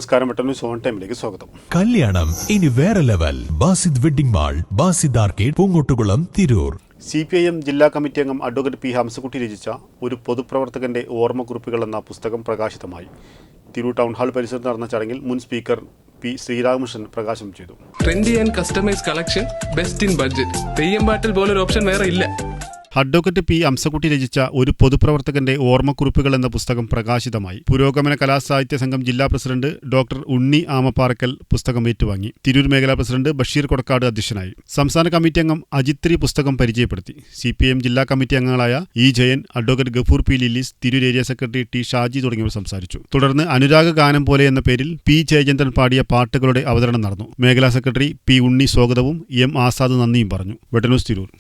നമസ്കാരം, വെട്ടന്യൂസ് ഓൺ ടൈമിലേക്ക് സ്വാഗതം. കല്യാണം ഇനി വേറെ level. Basid wedding mall, Basid arcade, Poongottukulam, Tirur. CPIM ജില്ലാ കമ്മിറ്റി അംഗം അഡ്വക്കേറ്റ് പി ഹംസക്കുട്ടി രചിച്ച ഒരു പൊതുപ്രവർത്തകന്റെ ഓർമ്മക്കുറിപ്പുകൾ എന്ന പുസ്തകം പ്രകാശിതമായി. തിരൂർ ടൗൺ ഹാൾ പരിസരത്ത് നടന്ന ചടങ്ങിൽ മുൻ സ്പീക്കർ പി ശ്രീരാമകൃഷ്ണൻ പ്രകാശനം ചെയ്തു. Trendy and customise collection, best in budget. Theyyam പാട്ടിൽ പോലൊരു ഓപ്ഷൻ വേറെ ഇല്ല. അഡ്വക്കേറ്റ് പി ഹംസക്കുട്ടി രചിച്ച ഒരു പൊതുപ്രവർത്തകന്റെ ഓർമ്മക്കുറിപ്പുകൾ എന്ന പുസ്തകം പ്രകാശിതമായി. പുരോഗമന കലാസാഹിത്യ സംഘം ജില്ലാ പ്രസിഡന്റ് ഡോക്ടർ ഉണ്ണി ആമപ്പാറക്കൽ പുസ്തകം ഏറ്റുവാങ്ങി. തിരൂർ മേഖലാ പ്രസിഡന്റ് ബഷീർ കൊടക്കാട് അധ്യക്ഷനായി. സംസ്ഥാന കമ്മിറ്റി അംഗം അജിത്രി പുസ്തകം പരിചയപ്പെടുത്തി. CPIM ജില്ലാ കമ്മിറ്റി അംഗങ്ങളായ E Jayan, advocate Gafoor P lilies, Tirur area secretary T Shaji തുടങ്ങിയവർ സംസാരിച്ചു. തുടർന്ന് അനുരാഗ ഗാനം പോലെ എന്ന പേരിൽ പി ജയചന്ദ്രൻ പാടിയ പാട്ടുകളുടെ അവതരണം നടന്നു. മേഖലാ സെക്രട്ടറി പി ഉണ്ണി സ്വാഗതവും M ആസാദ് നന്ദിയും പറഞ്ഞു. വെട്ടന്യൂസ് തിരൂർ.